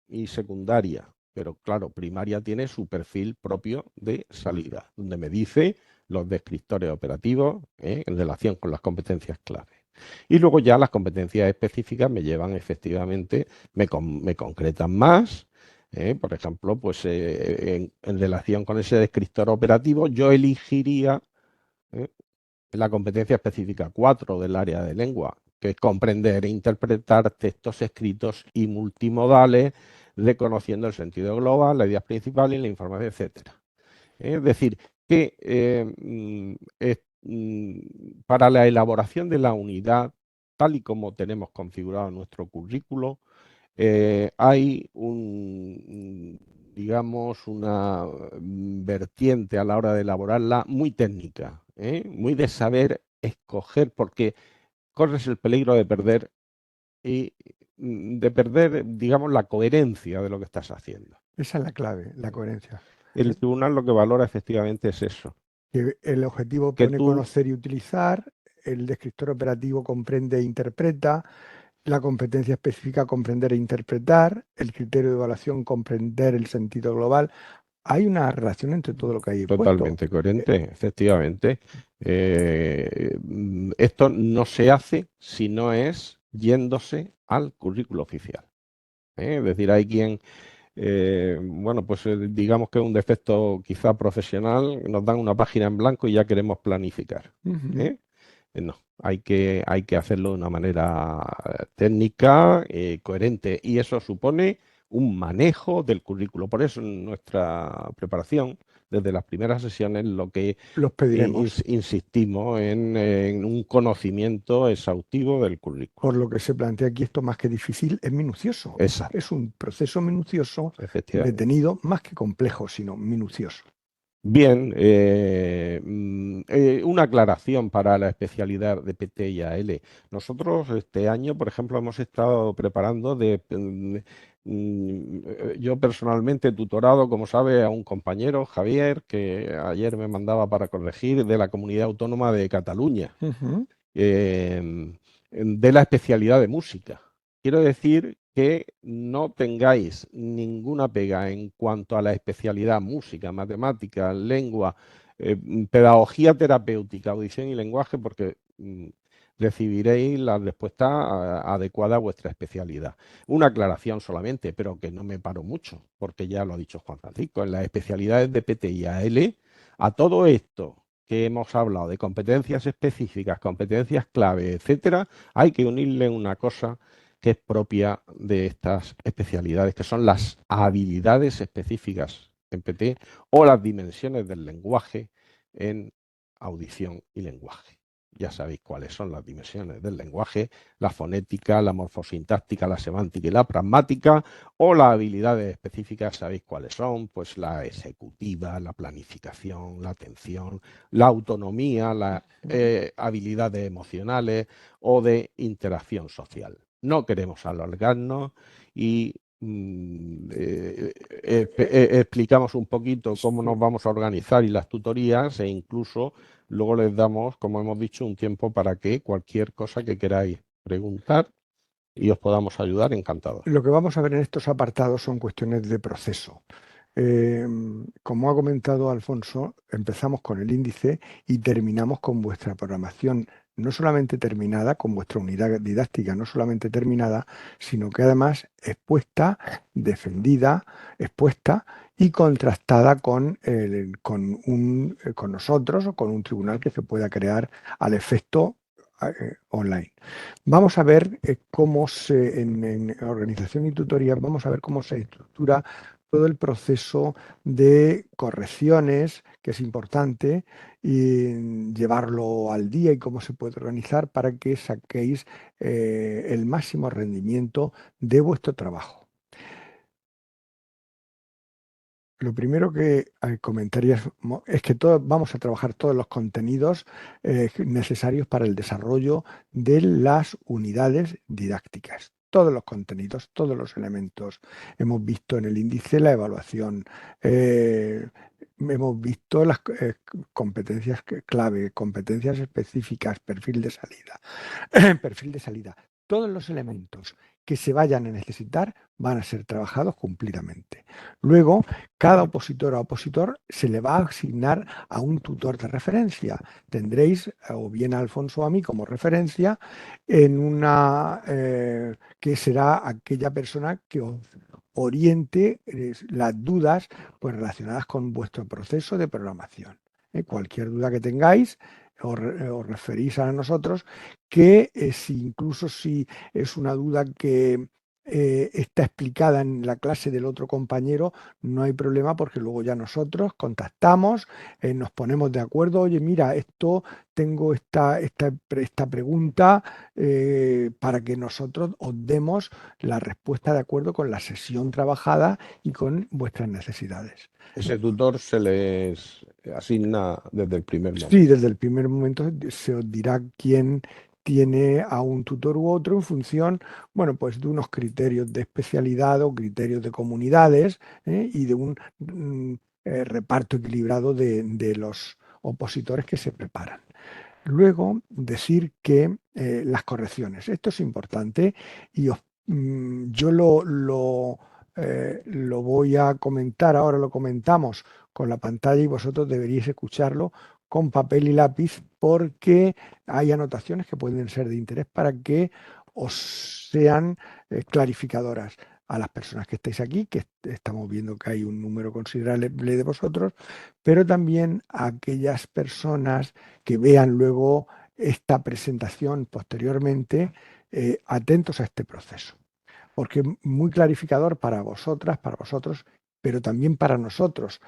y secundaria, pero claro, primaria tiene su perfil propio de salida, donde me dice los descriptores operativos en relación con las competencias clave. Y luego ya las competencias específicas me llevan efectivamente, me concretan más. Por ejemplo, pues en relación con ese descriptor operativo, yo elegiría ¿eh? la competencia específica 4 del área de lengua, que es comprender e interpretar textos escritos y multimodales reconociendo el sentido global, las ideas principales, la información, etcétera. Es decir, que para la elaboración de la unidad, tal y como tenemos configurado nuestro currículo, hay digamos, una vertiente a la hora de elaborarla muy técnica, muy de saber escoger, porque corres el peligro y de perder, digamos, la coherencia de lo que estás haciendo.
Esa es la clave, la coherencia.
El tribunal lo que valora efectivamente es eso,
Que el objetivo
que
pone
tú,
conocer y utilizar, el descriptor operativo comprende e interpreta, la competencia específica comprender e interpretar, el criterio de evaluación comprender el sentido global. Hay una relación entre todo lo que hay puesto.
totalmente coherente, efectivamente. Esto no se hace si no es yéndose al currículo oficial. Es decir, hay quien, bueno, pues digamos que es un defecto quizá profesional, nos dan una página en blanco y ya queremos planificar.
Ujú.
¿Eh? No, hay que hacerlo de una manera técnica, coherente, y eso supone un manejo del currículo. Por eso en nuestra preparación, desde las primeras sesiones, lo que
Los pediremos.
insistimos en un conocimiento exhaustivo del currículo.
Por lo que se plantea aquí, esto más que difícil es minucioso. Es
Exacto,
un proceso minucioso,
efectivamente.
detenido, más que complejo, sino minucioso.
Bien, una aclaración para la especialidad de PT y AL. Nosotros este año, por ejemplo, hemos estado preparando yo personalmente he tutorado, como sabe, a un compañero, Javier, que ayer me mandaba para corregir, de la Comunidad Autónoma de Cataluña,
Ujú.
de la especialidad de música. Quiero decir que no tengáis ninguna pega en cuanto a la especialidad música, matemática, lengua, pedagogía terapéutica, audición y lenguaje, porque recibiréis la respuesta adecuada a vuestra especialidad. Una aclaración solamente, pero que no me paro mucho, porque ya lo ha dicho Juan Francisco, en las especialidades de PT y AL, a todo esto que hemos hablado de competencias específicas, competencias clave, etcétera, hay que unirle una cosa que es propia de estas especialidades, que son las habilidades específicas en PT o las dimensiones del lenguaje en audición y lenguaje. Ya sabéis cuáles son las dimensiones del lenguaje: la fonética, la morfosintáctica, la semántica y la pragmática, o las habilidades específicas, sabéis cuáles son, pues la ejecutiva, la planificación, la atención, la autonomía, las habilidades emocionales o de interacción social. No queremos alargarnos y explicamos un poquito cómo nos
Sí.
vamos a organizar y las tutorías, e incluso luego les damos, como hemos dicho, un tiempo para que cualquier cosa que queráis preguntar y os podamos ayudar, encantados.
Lo que vamos a ver en estos apartados son cuestiones de proceso. Como ha comentado Alfonso, empezamos con el índice y terminamos con vuestra programación, no solamente terminada, con vuestra unidad didáctica no solamente terminada, sino que además expuesta, defendida, expuesta y contrastada con nosotros o con un tribunal que se pueda crear al efecto online. Vamos a ver en organización y tutoría, vamos a ver cómo se estructura todo el proceso de correcciones, que es importante, y llevarlo al día y cómo se puede organizar para que saquéis el máximo rendimiento de vuestro trabajo. Lo primero que comentaría es que vamos a trabajar todos los contenidos necesarios para el desarrollo de las unidades didácticas. Todos los contenidos, todos los elementos. Hemos visto en el índice la evaluación, hemos visto las competencias clave, competencias específicas, perfil de salida. Perfil de salida. Todos los elementos que se vayan a necesitar van a ser trabajados cumplidamente. Luego, cada opositor o opositor se le va a asignar a un tutor de referencia. Tendréis o bien a Alfonso o a mí como referencia en una que será aquella persona que os oriente las dudas pues, relacionadas con vuestro proceso de programación. Cualquier duda que tengáis, os referís a nosotros, que incluso si es una duda que está explicada en la clase del otro compañero, no hay problema porque luego ya nosotros contactamos, nos ponemos de acuerdo, oye, mira, tengo esta pregunta para que nosotros os demos la respuesta de acuerdo con la sesión trabajada y con vuestras necesidades.
Ese tutor se les asigna desde el primer
Sí,
momento.
desde el primer momento se os dirá quién tiene a un tutor u otro en función, bueno, pues de unos criterios de especialidad o criterios de comunidades, y de un reparto equilibrado de los opositores que se preparan. Luego, decir que las correcciones, esto es importante y yo lo voy a comentar, ahora lo comentamos con la pantalla y vosotros deberíais escucharlo con papel y lápiz porque hay anotaciones que pueden ser de interés para que os sean clarificadoras a las personas que estáis aquí, que estamos viendo que hay un número considerable de vosotros, pero también a aquellas personas que vean luego esta presentación posteriormente, atentos a este proceso, porque es muy clarificador para vosotras, para vosotros, pero también para nosotros,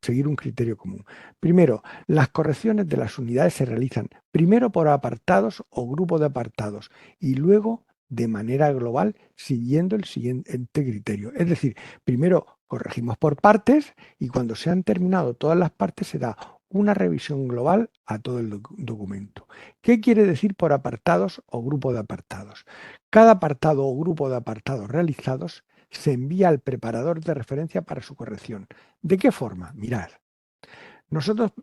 seguir un criterio común. Primero, las correcciones de las unidades se realizan primero por apartados o grupos de apartados y luego de manera global siguiendo el siguiente criterio. Es decir, primero corregimos por partes y cuando se han terminado todas las partes se da una revisión global a todo el documento. ¿Qué quiere decir por apartados o grupo de apartados? Cada apartado o grupo de apartados realizados se envía al preparador de referencia para su corrección. ¿De qué forma? Mirad, nosotros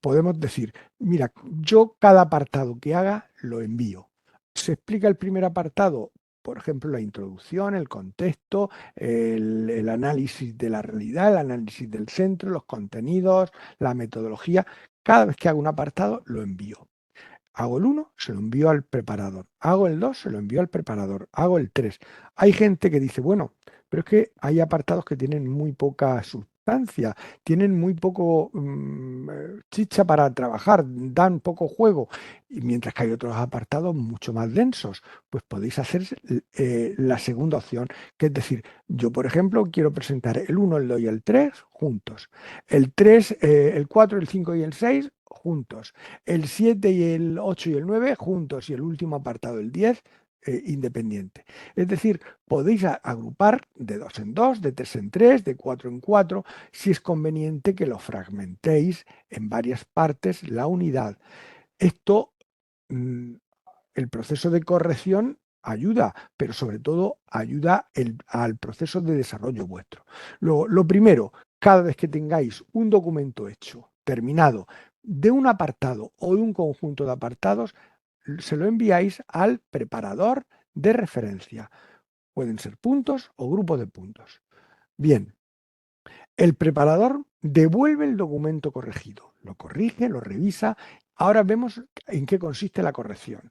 podemos decir, mira, yo cada apartado que haga lo envío. Se explica el primer apartado, por ejemplo, la introducción, el contexto, el análisis de la realidad, el análisis del centro, los contenidos, la metodología. Cada vez que hago un apartado, lo envío. Hago el 1, se lo envío al preparador. Hago el 2, se lo envío al preparador. Hago el 3. Hay gente que dice, bueno, pero es que hay apartados que tienen muy poca sustancia, tienen muy poco chicha para trabajar, dan poco juego. Y mientras que hay otros apartados mucho más densos, pues podéis hacer la segunda opción, que es decir, yo, por ejemplo, quiero presentar el 1, el 2 y el 3 juntos. El 3, el 4, el 5 y el 6 juntos, el 7 y el 8 y el 9 juntos y el último apartado, el 10, independiente. Es decir, podéis agrupar de 2 en 2, de 3 en 3, de 4 en 4, si es conveniente que lo fragmentéis en varias partes la unidad. Esto, mm, el proceso de corrección ayuda, pero sobre todo ayuda al proceso de desarrollo vuestro. Luego, lo primero, cada vez que tengáis un documento hecho, terminado, de un apartado o de un conjunto de apartados, se lo enviáis al preparador de referencia. Pueden ser puntos o grupos de puntos. Bien, el preparador devuelve el documento corregido, lo corrige, lo revisa. Ahora vemos en qué consiste la corrección,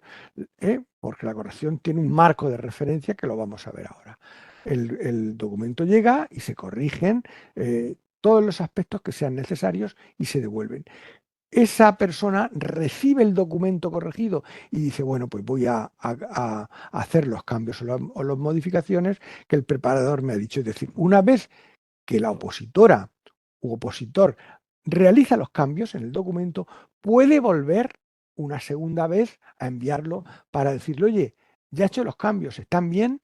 porque la corrección tiene un marco de referencia que lo vamos a ver ahora. El documento llega y se corrigen todos los aspectos que sean necesarios y se devuelven. Esa persona recibe el documento corregido y dice, bueno, pues voy a hacer los cambios o las modificaciones que el preparador me ha dicho. Es decir, una vez que la opositora u opositor realiza los cambios en el documento, puede volver una segunda vez a enviarlo para decirle, oye, ya he hecho los cambios, ¿están bien?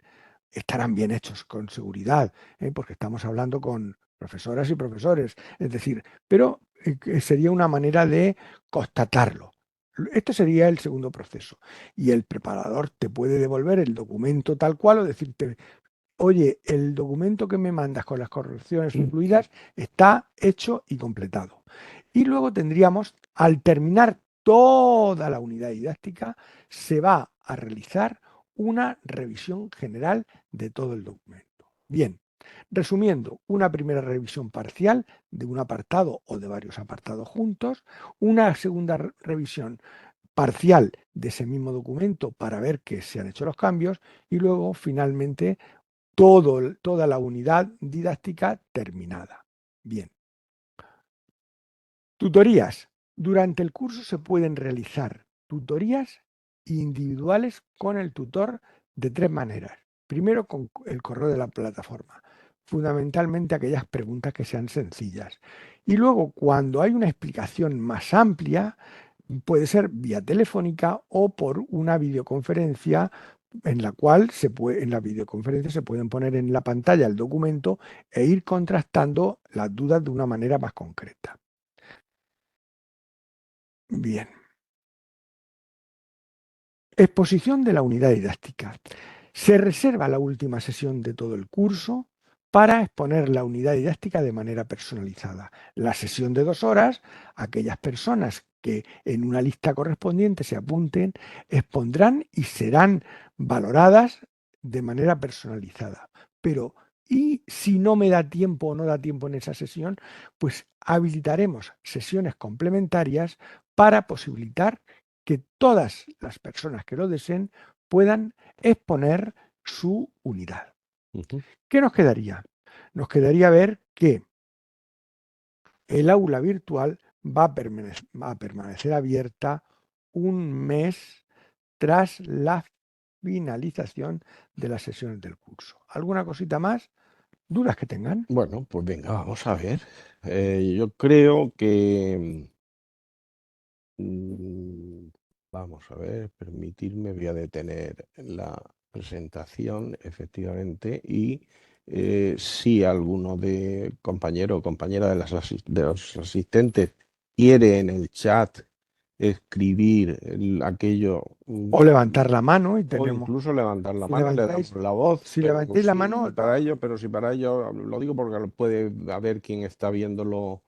Estarán bien hechos con seguridad, porque estamos hablando con profesoras y profesores, es decir, pero que sería una manera de constatarlo. Este sería el segundo proceso. Y el preparador te puede devolver el documento tal cual o decirte, oye, el documento que me mandas con las correcciones incluidas está hecho y completado. Y luego tendríamos, al terminar toda la unidad didáctica, se va a realizar una revisión general de todo el documento. Bien, resumiendo, una primera revisión parcial de un apartado o de varios apartados juntos, una segunda revisión parcial de ese mismo documento para ver que se han hecho los cambios y luego finalmente toda la unidad didáctica terminada. Bien. Tutorías. Durante el curso se pueden realizar tutorías individuales con el tutor de tres maneras. Primero con el correo de la plataforma, fundamentalmente aquellas preguntas que sean sencillas. Y luego, cuando hay una explicación más amplia, puede ser vía telefónica o por una videoconferencia en la cual en la videoconferencia se pueden poner en la pantalla el documento e ir contrastando las dudas de una manera más concreta. Bien. Exposición de la unidad didáctica. Se reserva la última sesión de todo el curso para exponer la unidad didáctica de manera personalizada. La sesión de 2 horas, aquellas personas que en una lista correspondiente se apunten, expondrán y serán valoradas de manera personalizada. Pero, ¿y si no me da tiempo o no da tiempo en esa sesión? Pues habilitaremos sesiones complementarias para posibilitar que todas las personas que lo deseen puedan exponer su unidad. ¿Qué nos quedaría? Nos quedaría ver que el aula virtual va a permanecer abierta un mes tras la finalización de las sesiones del curso. ¿Alguna cosita más? ¿Dudas que tengan?
Bueno, pues venga, vamos a ver. Yo creo que vamos a ver, permitirme, voy a detener la presentación, efectivamente, y si alguno de compañero o compañera de los asistentes quiere en el chat escribir aquello,
O levantar la mano y
o
tenemos,
incluso levantar la
si
mano, le damos
levantáis,
la voz,
si
pero
levantáis la mano,
si para ello, lo digo porque lo puede haber quien está viéndolo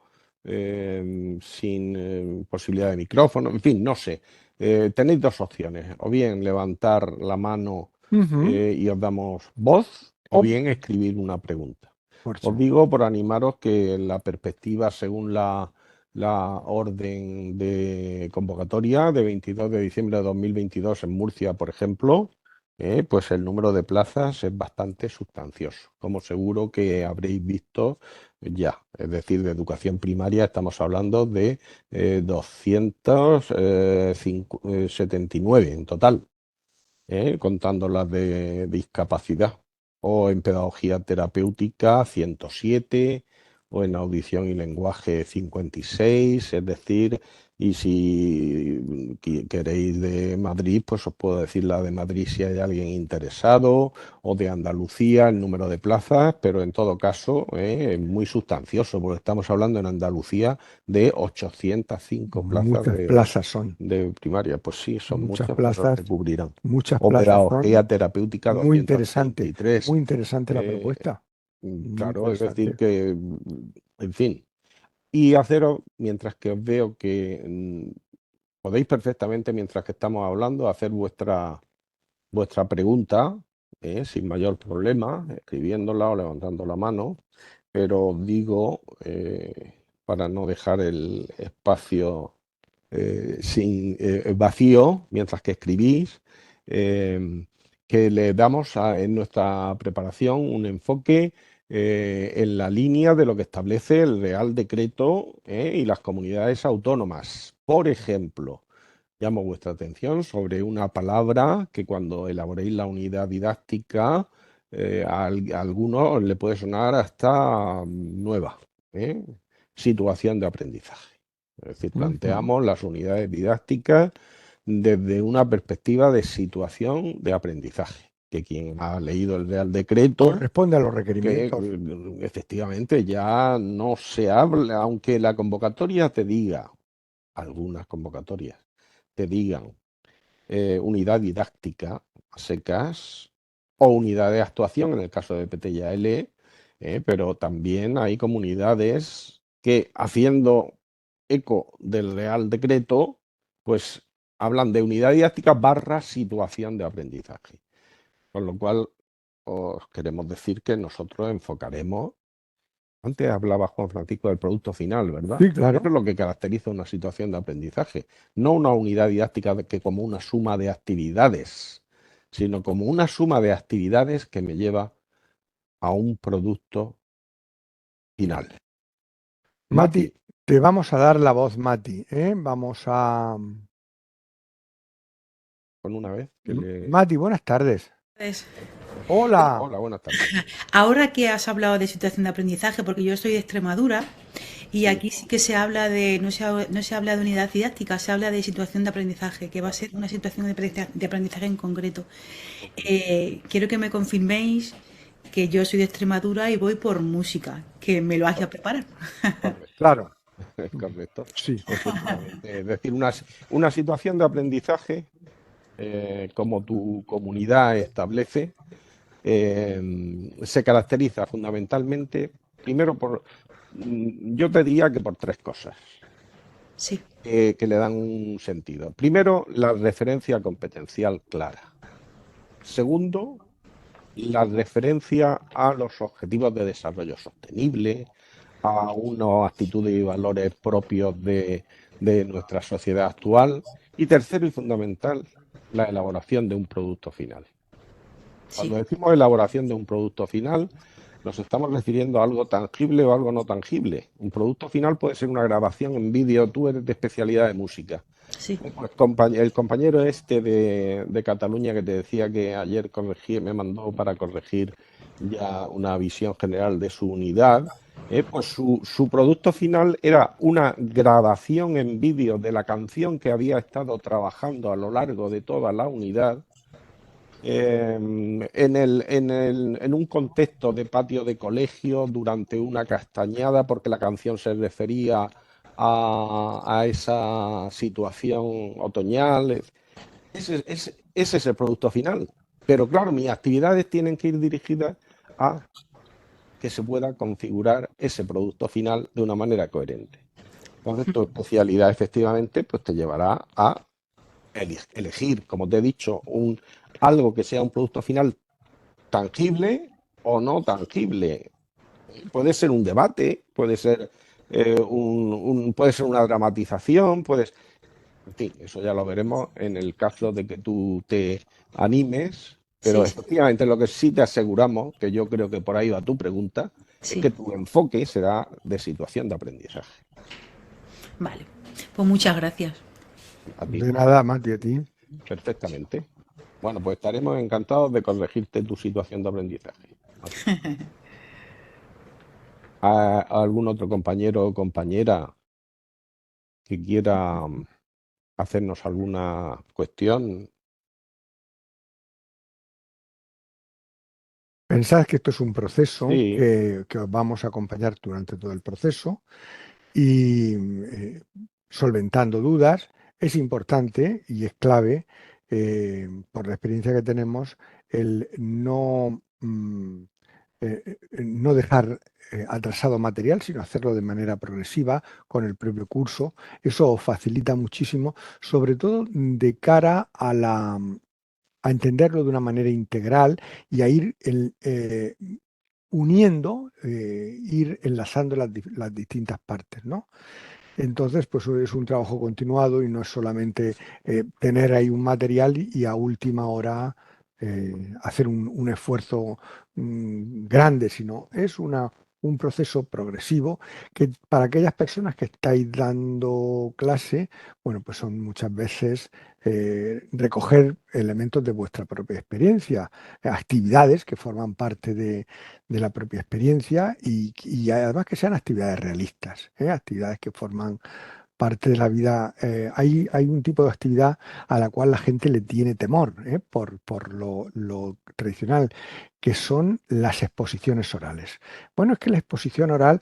sin posibilidad de micrófono, en fin, no sé. Tenéis dos opciones, o bien levantar la mano y os damos voz, o
o
bien escribir una pregunta.
por
Os
eso.
digo por animaros que la perspectiva según la orden de convocatoria de 22 de diciembre de 2022 en Murcia, por ejemplo, pues el número de plazas es bastante sustancioso, como seguro que habréis visto ya. Es decir, de educación primaria estamos hablando de 279 en total, contando las de discapacidad, o en pedagogía terapéutica 107, o en audición y lenguaje 56, es decir, y si queréis de Madrid, pues os puedo decir la de Madrid si hay alguien interesado, o de Andalucía, el número de plazas, pero en todo caso es muy sustancioso, porque estamos hablando en Andalucía de 805 plazas
Muchas plazas son,
de primaria. Pues sí, son
muchas
muchas, pero
plazas,
se cubrirán.
muchas
O
plazas son.
pedagogía terapéutica 233.
Muy interesante la
Eh,
propuesta. Muy
claro, es decir
interesante.
que, en fin. Y haceros, mientras que os veo que podéis perfectamente, mientras que estamos hablando, hacer vuestra pregunta, sin mayor problema, escribiéndola o levantando la mano, pero os digo, para no dejar el espacio sin vacío mientras que escribís, que le damos en nuestra preparación un enfoque en la línea de lo que establece el Real Decreto y las comunidades autónomas. Por ejemplo, llamo vuestra atención sobre una palabra que cuando elaboréis la unidad didáctica a algunos le puede sonar hasta nueva. ¿eh? Situación de aprendizaje. Es decir, planteamos las unidades didácticas desde una perspectiva de situación de aprendizaje, que quien ha leído el Real Decreto,
Corresponde a los
que
requerimientos.
efectivamente ya no se habla, aunque la convocatoria te diga, algunas convocatorias te digan unidad didáctica a secas o unidad de actuación en el caso de PTYL, pero también hay comunidades que haciendo eco del Real Decreto, pues hablan de unidad didáctica barra situación de aprendizaje. Con lo cual, os queremos decir que nosotros enfocaremos. Antes hablaba Juan Francisco del producto final, ¿verdad?
Sí, claro.
Eso es lo que caracteriza una situación de aprendizaje, no una unidad didáctica que como una suma de actividades, sino como una suma de actividades que me lleva a un producto final.
Mati, te vamos a dar la voz, Mati, ¿eh? Vamos a...
con una vez que le...
Mati, buenas tardes.
Pues,
Hola.
Hola, buenas tardes.
ahora que has hablado de situación de aprendizaje, porque yo soy de Extremadura y
Sí,
aquí sí que se habla de, no se habla de unidad didáctica, se habla de situación de aprendizaje, que va a ser una situación de aprendizaje en concreto.
correcto.
Quiero que me confirméis que yo soy de Extremadura y voy por música, que me lo vais a
Cor-
preparar.
Correcto.
Claro.
Es correcto.
Sí.
Efectivamente. Es decir, una situación de aprendizaje, como tu comunidad establece, se caracteriza fundamentalmente, primero yo te diría que por tres cosas
Sí,
que le dan un sentido. Primero, la referencia competencial clara. Segundo, la referencia a los objetivos de desarrollo sostenible, a unas actitudes y valores propios de nuestra sociedad actual. Y tercero y fundamental, la elaboración de un producto final.
sí,
Cuando decimos elaboración de un producto final, nos estamos refiriendo a algo tangible o algo no tangible. Un producto final puede ser una grabación en vídeo. Tú eres de especialidad de música.
sí,
Pues el compañero este de Cataluña que te decía que ayer me mandó para corregir ya una visión general de su unidad, pues su producto final era una grabación en vídeo de la canción que había estado trabajando a lo largo de toda la unidad, en un contexto de patio de colegio durante una castañada, porque la canción se refería a esa situación otoñal. Ese es el producto final. Pero claro, mis actividades tienen que ir dirigidas a que se pueda configurar ese producto final de una manera coherente. Entonces, tu especialidad efectivamente pues, te llevará a elegir, como te he dicho, algo que sea un producto final tangible o no tangible. Puede ser un debate, puede ser, puede ser una dramatización, en fin, eso ya lo veremos en el caso de que tú te animes, pero
sí, sí,
efectivamente lo que sí te aseguramos, que yo creo que por ahí va tu pregunta, es
sí.
que tu enfoque será de situación de aprendizaje.
Vale, pues muchas gracias.
A ti,
De nada, Mati, a ti.
perfectamente. Bueno, pues estaremos encantados de corregirte tu situación de aprendizaje. ¿A algún otro compañero o compañera que quiera hacernos alguna cuestión?
Pensad que esto es un proceso
Sí,
que os vamos a acompañar durante todo el proceso y solventando dudas es importante y es clave, por la experiencia que tenemos, el no dejar atrasado material, sino hacerlo de manera progresiva con el propio curso. Eso os facilita muchísimo, sobre todo de cara a entenderlo de una manera integral y a ir uniendo, ir enlazando las distintas partes, ¿no? Entonces, pues es un trabajo continuado y no es solamente tener ahí un material y a última hora hacer un esfuerzo grande, sino es un proceso progresivo que para aquellas personas que estáis dando clase, bueno, pues son muchas veces recoger elementos de vuestra propia experiencia, actividades que forman parte de la propia experiencia y además que sean actividades realistas, ¿eh? Actividades que forman parte de la vida. Hay un tipo de actividad a la cual la gente le tiene temor, ¿eh? Por lo tradicional, que son las exposiciones orales. Bueno, es que la exposición oral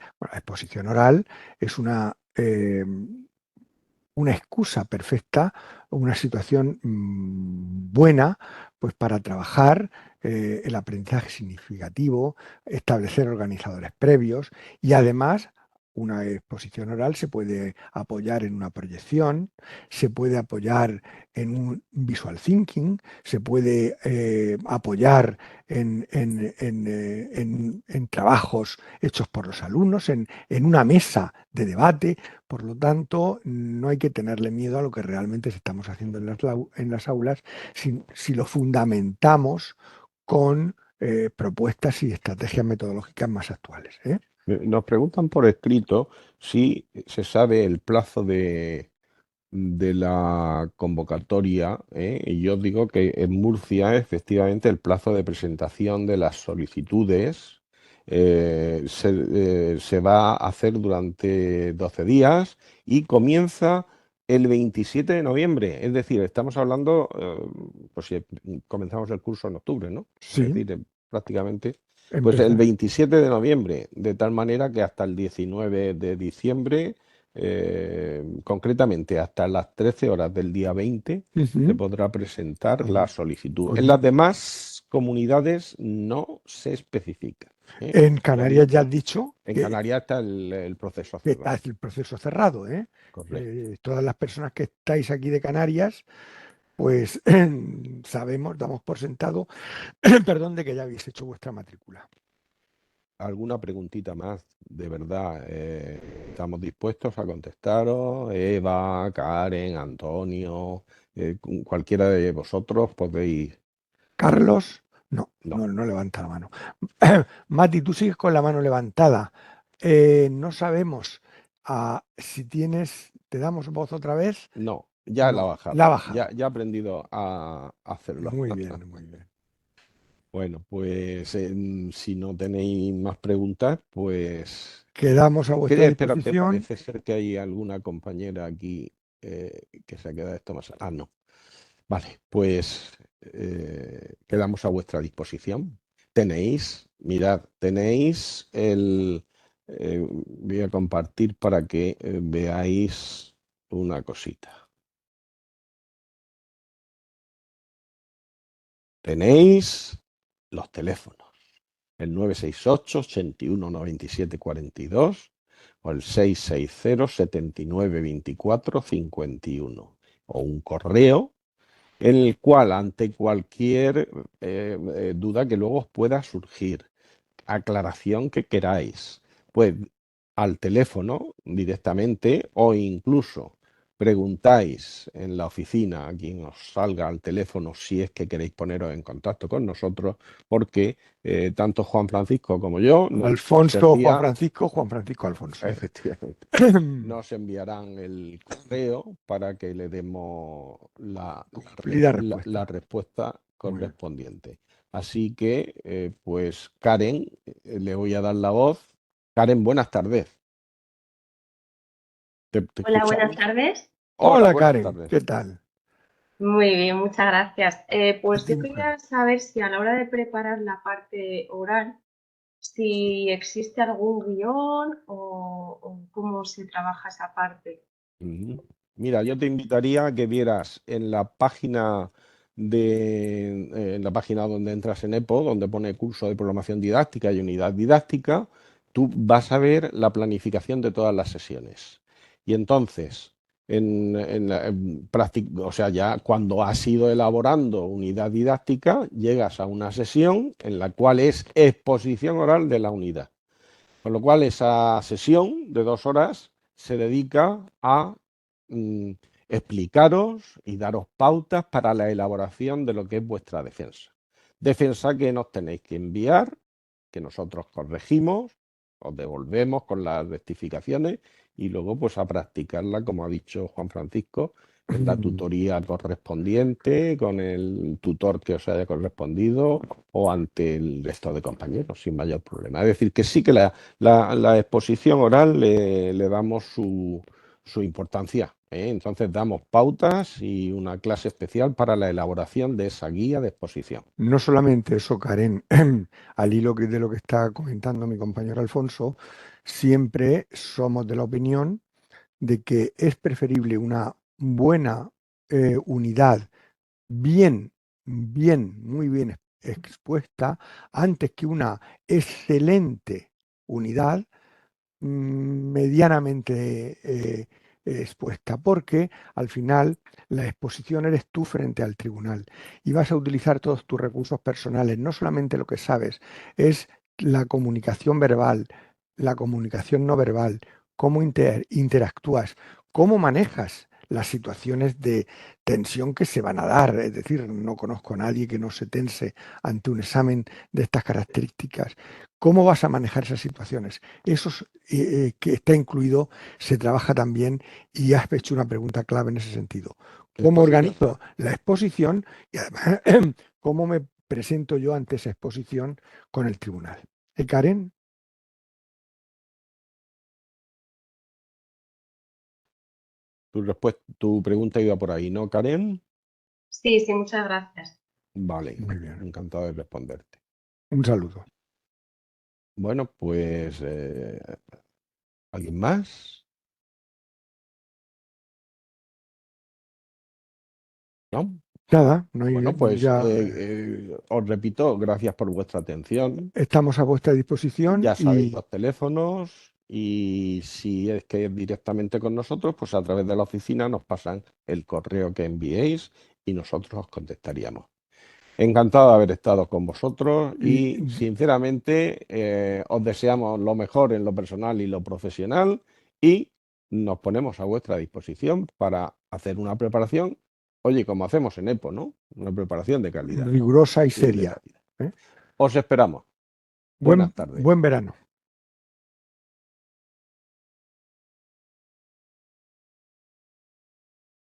es una excusa perfecta, una situación buena, pues para trabajar el aprendizaje significativo, establecer organizadores previos y además una exposición oral se puede apoyar en una proyección, se puede apoyar en un visual thinking, se puede apoyar en trabajos hechos por los alumnos, en una mesa de debate. Por lo tanto, no hay que tenerle miedo a lo que realmente estamos haciendo en las aulas si lo fundamentamos con propuestas y estrategias metodológicas más actuales, ¿eh?
nos preguntan por escrito si se sabe el plazo de la convocatoria, y yo digo que en Murcia efectivamente el plazo de presentación de las solicitudes se va a hacer durante 12 días y comienza el 27 de noviembre. Es decir, estamos hablando, pues si comenzamos el curso en octubre, ¿no? Es
Sí,
decir, prácticamente, pues el 27 de noviembre, de tal manera que hasta el 19 de diciembre concretamente hasta las 13 horas del día 20 se podrá presentar la solicitud.
Pues
En las demás comunidades no se especifica.
en Canarias ya has dicho
En
que,
Canarias está el proceso
que
cerrado.
está el proceso cerrado, ¿eh?
Correcto.
Todas las personas que estáis aquí de Canarias, pues sabemos, damos por sentado, perdón, de que ya habéis hecho vuestra matrícula.
¿Alguna preguntita más? De verdad, estamos dispuestos a contestaros. Eva, Karen, Antonio, cualquiera de vosotros podéis.
Carlos, no,
No,
no levanta la mano. Mati, tú sigues con la mano levantada. No sabemos si tienes, ¿te damos voz otra vez?
no, ya la ha
No,
bajado.
la ha bajado.
Ya ha aprendido a hacerlo.
Muy bien, muy bien.
Bueno, pues si no tenéis más preguntas, pues
Quedamos a vuestra
espérate,
disposición.
parece ser que hay alguna compañera aquí que se ha quedado esto más. Ah, no. Vale, pues quedamos a vuestra disposición. Mirad, tenéis voy a compartir para que veáis una cosita. Tenéis los teléfonos. El 968 81 97 42 o el 660 79 24 51 o un correo en el cual ante cualquier duda que luego os pueda surgir, aclaración que queráis, pues al teléfono directamente o incluso preguntáis en la oficina a quien os salga al teléfono si es que queréis poneros en contacto con nosotros, porque tanto Juan Francisco como yo
Alfonso, Juan Francisco, Juan Francisco, Alfonso.
efectivamente, nos enviarán el correo para que le demos la respuesta correspondiente. Así que, pues Karen, le voy a dar la voz. Karen, buenas tardes. ¿Te
Hola,
escuchamos?
buenas tardes.
Hola,
buenas
Karen,
tardes.
¿qué tal?
Muy bien, muchas gracias. Pues
A ti,
yo quería saber si a la hora de preparar la parte oral, si existe algún guión o cómo se trabaja esa parte.
Ujú. Mira, yo te invitaría a que vieras en la página en la página donde entras en EPO, donde pone curso de programación didáctica y unidad didáctica, tú vas a ver la planificación de todas las sesiones. Y entonces, o sea, ya cuando has ido elaborando unidad didáctica, llegas a una sesión en la cual es exposición oral de la unidad. Con lo cual, esa sesión de 2 horas se dedica a explicaros y daros pautas para la elaboración de lo que es vuestra defensa. Defensa que nos tenéis que enviar, que nosotros corregimos, os devolvemos con las rectificaciones y luego pues a practicarla, como ha dicho Juan Francisco, en la tutoría correspondiente, con el tutor que os haya correspondido o ante el resto de compañeros, sin mayor problema. Es decir, que sí que la exposición oral le damos su importancia, ¿eh? Entonces damos pautas y una clase especial para la elaboración de esa guía de exposición.
No solamente eso, Karen, al hilo de lo que está comentando mi compañero Alfonso, siempre somos de la opinión de que es preferible una buena unidad muy bien expuesta antes que una excelente unidad medianamente expuesta, porque al final la exposición eres tú frente al tribunal y vas a utilizar todos tus recursos personales, no solamente lo que sabes, es la comunicación verbal, la comunicación no verbal, cómo interactúas, cómo manejas las situaciones de tensión que se van a dar. Es decir, no conozco a nadie que no se tense ante un examen de estas características. ¿Cómo vas a manejar esas situaciones? Eso que está incluido, se trabaja también y has hecho una pregunta clave en ese sentido. ¿Cómo organizo la exposición y además cómo me presento yo ante esa exposición con el tribunal? Karen.
Tu pregunta iba por ahí, ¿no, Karen?
Sí, sí, muchas gracias.
Vale,
Muy bien.
encantado de responderte.
Un saludo.
Bueno, pues, ¿alguien más? ¿No?
Nada, no hay,
Bueno, pues
ya
os repito, gracias por vuestra atención.
estamos a vuestra disposición
Ya sabéis
y
los teléfonos y si es que es directamente con nosotros, pues a través de la oficina nos pasan el correo que enviéis y nosotros os contestaríamos. Encantado de haber estado con vosotros y sinceramente os deseamos lo mejor en lo personal y lo profesional y nos ponemos a vuestra disposición para hacer una preparación, oye, como hacemos en EPO, ¿no? Una preparación de calidad.
rigurosa y
Bien de
seria.
calidad. Os esperamos. Buenas tardes.
Buen verano.